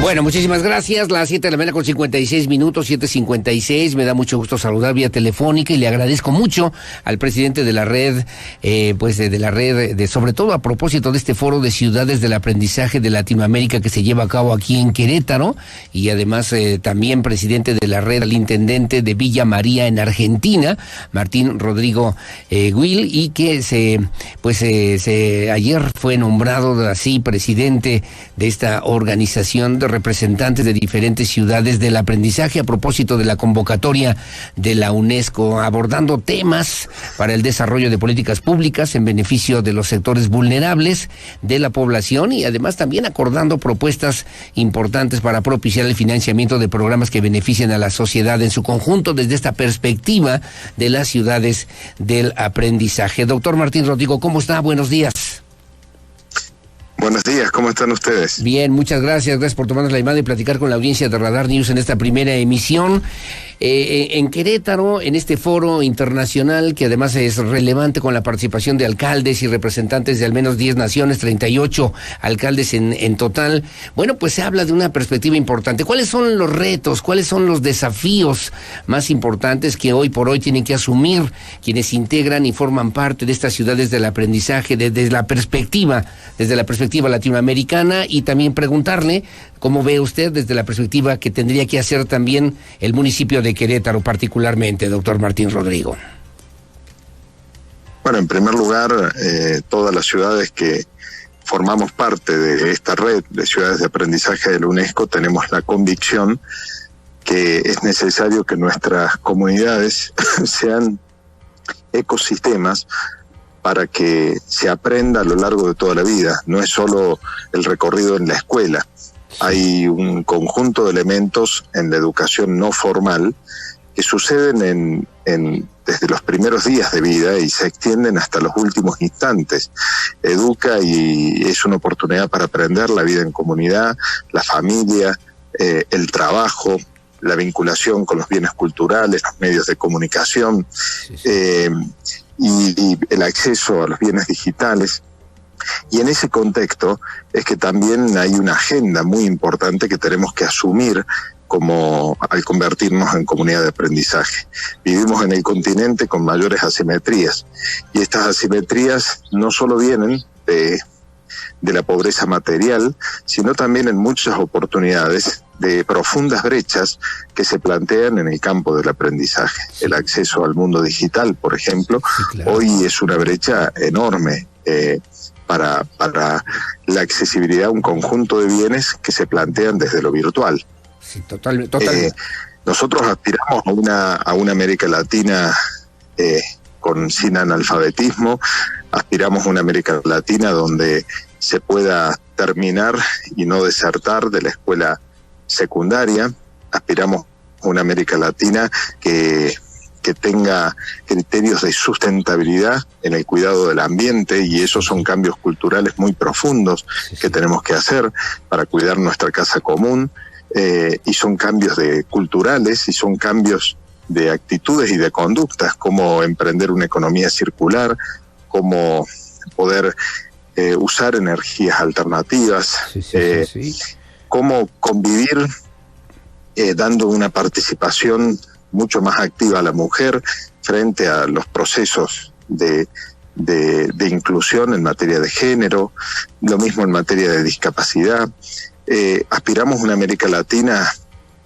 Bueno, muchísimas gracias. Las 7 de la mañana con 56 minutos, 7:56. Me da mucho gusto saludar vía telefónica y le agradezco mucho al presidente de la red, sobre todo a propósito de este foro de ciudades del aprendizaje de Latinoamérica que se lleva a cabo aquí en Querétaro, y además también presidente de la red, al intendente de Villa María en Argentina, Martín Rodrigo Will, y que ayer fue nombrado así presidente de esta organización de representantes de diferentes ciudades del aprendizaje a propósito de la convocatoria de la UNESCO, abordando temas para el desarrollo de políticas públicas en beneficio de los sectores vulnerables de la población, y además también acordando propuestas importantes para propiciar el financiamiento de programas que beneficien a la sociedad en su conjunto desde esta perspectiva de las ciudades del aprendizaje. Doctor Martín Rodrigo, ¿cómo está? Buenos días. Buenos días, ¿cómo están ustedes? Bien, muchas gracias por tomarnos la llamada y platicar con la audiencia de Radar News en esta primera emisión. En Querétaro, en este foro internacional que además es relevante con la participación de alcaldes y representantes de al menos 10 naciones, 38 alcaldes en total. Bueno, pues se habla de una perspectiva importante. ¿Cuáles son los retos, cuáles son los desafíos más importantes que hoy por hoy tienen que asumir quienes integran y forman parte de estas ciudades del aprendizaje desde la perspectiva latinoamericana? Y también preguntarle cómo ve usted desde la perspectiva que tendría que hacer también el municipio de Querétaro particularmente, doctor Martín Rodrigo. Bueno, en primer lugar, todas las ciudades que formamos parte de esta red de ciudades de aprendizaje de la UNESCO tenemos la convicción que es necesario que nuestras comunidades sean ecosistemas para que se aprenda a lo largo de toda la vida. No es solo el recorrido en la escuela. Hay un conjunto de elementos en la educación no formal que suceden desde los primeros días de vida y se extienden hasta los últimos instantes. Educa y es una oportunidad para aprender la vida en comunidad, la familia, el trabajo, la vinculación con los bienes culturales, los medios de comunicación, y el acceso a los bienes digitales. Y en ese contexto es que también hay una agenda muy importante que tenemos que asumir al convertirnos en comunidad de aprendizaje. Vivimos en el continente con mayores asimetrías, y estas asimetrías no solo vienen de la pobreza material, sino también en muchas oportunidades de profundas brechas que se plantean en el campo del aprendizaje. Sí. El acceso al mundo digital, por ejemplo, sí, claro, hoy es una brecha enorme para la accesibilidad a un conjunto de bienes que se plantean desde lo virtual. Sí, total. Nosotros aspiramos a una América Latina sin analfabetismo, aspiramos a una América Latina donde se pueda terminar y no desertar de la escuela secundaria. Aspiramos a una América Latina que tenga criterios de sustentabilidad en el cuidado del ambiente, y esos son cambios culturales muy profundos que tenemos que hacer para cuidar nuestra casa común, y son cambios culturales y son cambios de actitudes y de conductas, como emprender una economía circular, como poder usar energías alternativas, cómo convivir dando una participación mucho más activa a la mujer frente a los procesos de inclusión en materia de género, lo mismo en materia de discapacidad. Aspiramos a una América Latina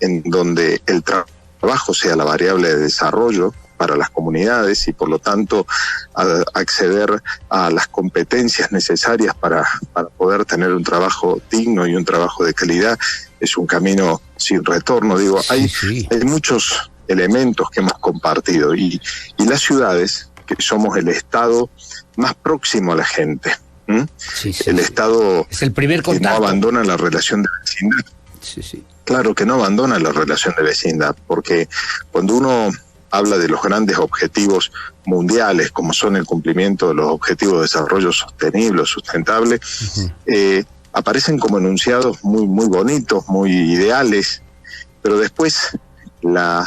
en donde el trabajo sea la variable de desarrollo para las comunidades, y por lo tanto acceder a las competencias necesarias para poder tener un trabajo digno y un trabajo de calidad es un camino sin retorno. Hay muchos elementos que hemos compartido, y las ciudades, que somos el estado más próximo a la gente, el estado es el primer contacto, que no abandona la relación de vecindad. Claro que no abandona la relación de vecindad, porque cuando uno habla de los grandes objetivos mundiales, como son el cumplimiento de los objetivos de desarrollo sostenible, sustentable, aparecen como enunciados muy, muy bonitos, muy ideales, pero después la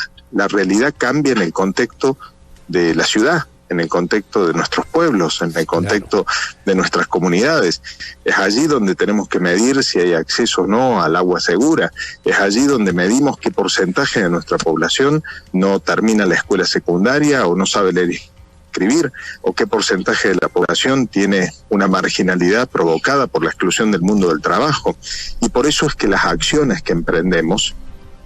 realidad cambia en el contexto de la ciudad, en el contexto de nuestros pueblos, en el contexto de nuestras comunidades. Es allí donde tenemos que medir si hay acceso o no al agua segura. Es allí donde medimos qué porcentaje de nuestra población no termina la escuela secundaria o no sabe leer y escribir, o qué porcentaje de la población tiene una marginalidad provocada por la exclusión del mundo del trabajo. Y por eso es que las acciones que emprendemos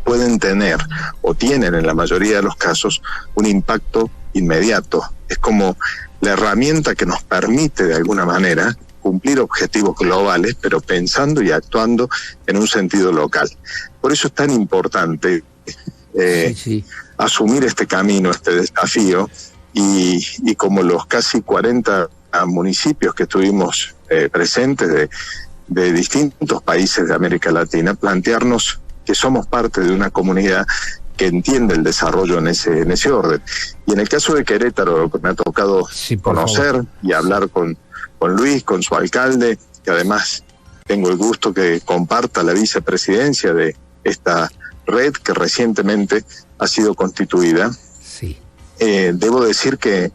pueden tener, o tienen en la mayoría de los casos, un impacto inmediato. Es como la herramienta que nos permite de alguna manera cumplir objetivos globales, pero pensando y actuando en un sentido local. Por eso es tan importante asumir este camino, este desafío, y como los casi 40 municipios que estuvimos presentes de distintos países de América Latina, plantearnos que somos parte de una comunidad que entiende el desarrollo en ese orden. Y en el caso de Querétaro, me ha tocado conocer y hablar con Luis, con su alcalde, que además tengo el gusto que comparta la vicepresidencia de esta red que recientemente ha sido constituida. Sí. Debo decir que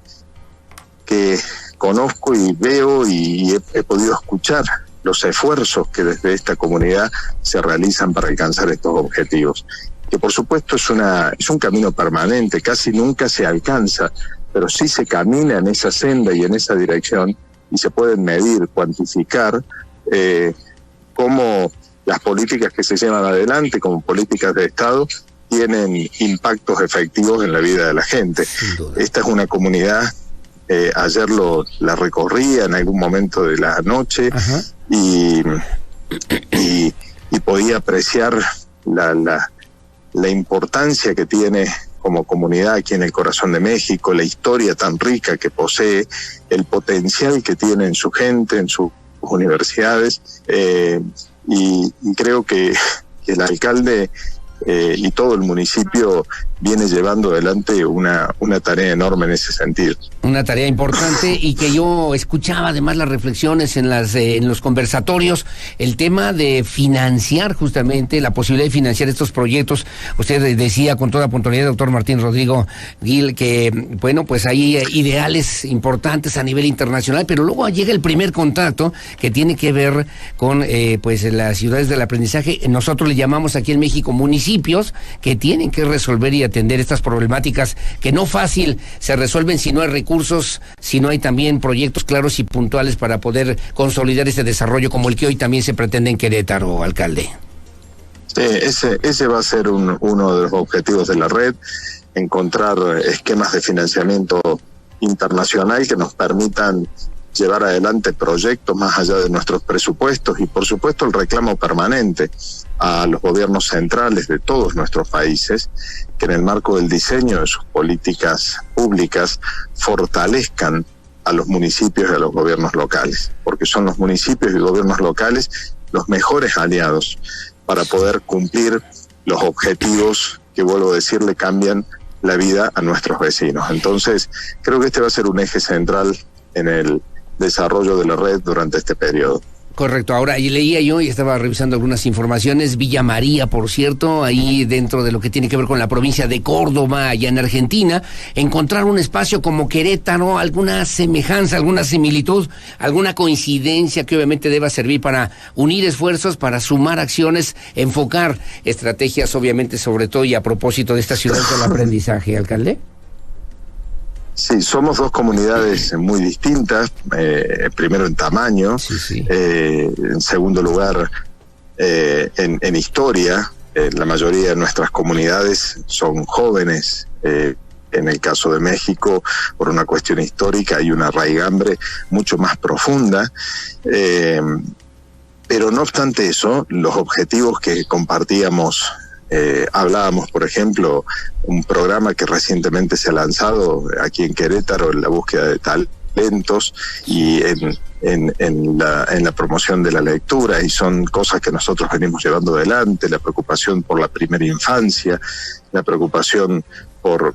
conozco y veo y he podido escuchar los esfuerzos que desde esta comunidad se realizan para alcanzar estos objetivos, que por supuesto es un camino permanente, casi nunca se alcanza, pero sí se camina en esa senda y en esa dirección, y se pueden medir, cuantificar cómo las políticas que se llevan adelante como políticas de Estado tienen impactos efectivos en la vida de la gente. Esta es una comunidad, ayer la recorría en algún momento de la noche, y podía apreciar la importancia que tiene como comunidad aquí en el corazón de México, la historia tan rica que posee, el potencial que tiene en su gente, en sus universidades, y creo que el alcalde y todo el municipio viene llevando adelante una tarea enorme en ese sentido. Una tarea importante, y que yo escuchaba además las reflexiones en los conversatorios, el tema de financiar justamente, la posibilidad de financiar estos proyectos. Usted decía con toda puntualidad, doctor Martín Rodrigo Gil, que bueno, pues hay ideales importantes a nivel internacional, pero luego llega el primer contacto que tiene que ver con pues las ciudades del aprendizaje. Nosotros le llamamos aquí en México municipios, que tienen que resolver y atender estas problemáticas que no fácil se resuelven si no hay recursos, si no hay también proyectos claros y puntuales para poder consolidar este desarrollo como el que hoy también se pretende en Querétaro, alcalde. Sí, ese va a ser uno de los objetivos de la red, encontrar esquemas de financiamiento internacional que nos permitan llevar adelante proyectos más allá de nuestros presupuestos, y por supuesto el reclamo permanente a los gobiernos centrales de todos nuestros países, que en el marco del diseño de sus políticas públicas fortalezcan a los municipios y a los gobiernos locales, porque son los municipios y gobiernos locales los mejores aliados para poder cumplir los objetivos que, vuelvo a decir, le cambian la vida a nuestros vecinos. Entonces, creo que este va a ser un eje central en el desarrollo de la red durante este periodo. Correcto. Ahora, y leía yo y estaba revisando algunas informaciones, Villa María, por cierto, ahí dentro de lo que tiene que ver con la provincia de Córdoba, allá en Argentina, encontrar un espacio como Querétaro, alguna semejanza, alguna similitud, alguna coincidencia que obviamente deba servir para unir esfuerzos, para sumar acciones, enfocar estrategias, obviamente, sobre todo y a propósito de esta ciudad del aprendizaje, alcalde. Sí, somos dos comunidades muy distintas, primero en tamaño, en segundo lugar en historia. La mayoría de nuestras comunidades son jóvenes, en el caso de México, por una cuestión histórica hay una raigambre mucho más profunda, pero no obstante eso, los objetivos que compartíamos, hablábamos, por ejemplo, un programa que recientemente se ha lanzado aquí en Querétaro en la búsqueda de talentos y en la promoción de la lectura, y son cosas que nosotros venimos llevando adelante, la preocupación por la primera infancia, la preocupación por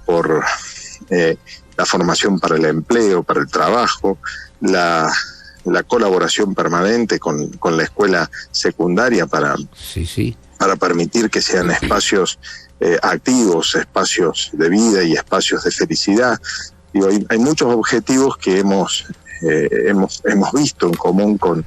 la formación para el empleo, para el trabajo, la colaboración permanente con la escuela secundaria para permitir que sean espacios activos, espacios de vida y espacios de felicidad. hay muchos objetivos que hemos visto en común con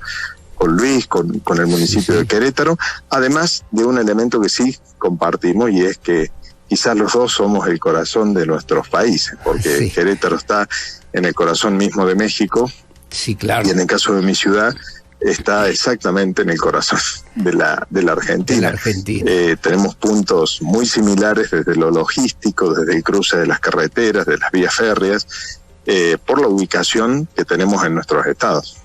Luis, con el municipio de Querétaro, además de un elemento que sí compartimos, y es que quizás los dos somos el corazón de nuestros países, porque Querétaro está en el corazón mismo de México, sí, claro, y en el caso de mi ciudad está exactamente en el corazón de la Argentina. Tenemos puntos muy similares desde lo logístico, desde el cruce de las carreteras, de las vías férreas, por la ubicación que tenemos en nuestros estados.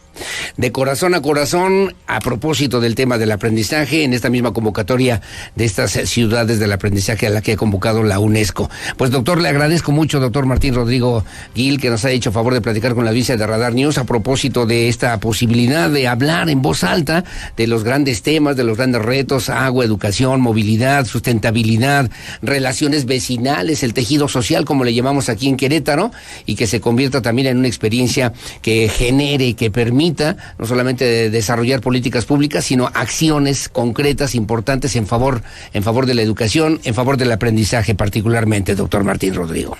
De corazón a corazón, a propósito del tema del aprendizaje, en esta misma convocatoria de estas ciudades del aprendizaje a la que ha convocado la UNESCO. Pues doctor, le agradezco mucho, doctor Martín Rodrigo Gil, que nos ha hecho favor de platicar con la audiencia de Radar News a propósito de esta posibilidad de hablar en voz alta de los grandes temas, de los grandes retos: agua, educación, movilidad, sustentabilidad, relaciones vecinales, el tejido social, como le llamamos aquí en Querétaro, y que se convierta también en una experiencia que genere, que permita no solamente desarrollar políticas públicas, sino acciones concretas, importantes en favor de la educación, en favor del aprendizaje particularmente, doctor Martín Rodrigo.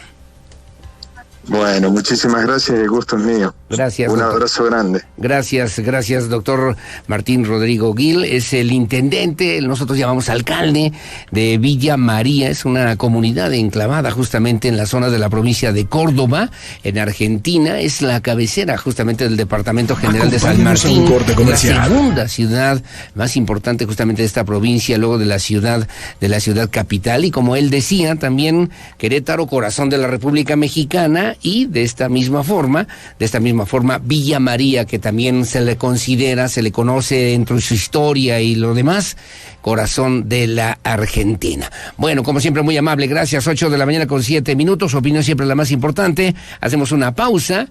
Bueno, muchísimas gracias, el gusto es mío. Gracias. Un abrazo grande. Gracias, doctor Martín Rodrigo Gil. Es el intendente, nosotros llamamos alcalde de Villa María. Es una comunidad enclavada justamente en la zona de la provincia de Córdoba, en Argentina. Es la cabecera justamente del Departamento General de San Martín. La segunda ciudad más importante justamente de esta provincia, luego de la ciudad capital. Y como él decía, también Querétaro, corazón de la República Mexicana. Y de esta misma forma, Villa María, que también se le conoce dentro de su historia y lo demás, corazón de la Argentina. Bueno, como siempre, muy amable, gracias. 8:07 a.m, opinión siempre la más importante. Hacemos una pausa,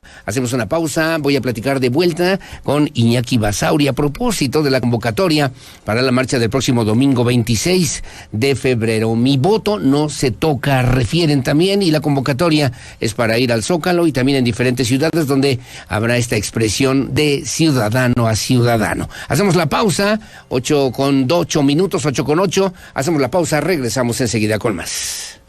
voy a platicar de vuelta con Iñaki Basauri a propósito de la convocatoria para la marcha del próximo domingo 26 de febrero. Mi voto no se toca, refieren también, y la convocatoria es para ir al Zócalo y también en diferentes ciudades donde habrá esta expresión de ciudadano a ciudadano. Hacemos la pausa, 8:08 a.m, 8:08, hacemos la pausa, regresamos enseguida con más.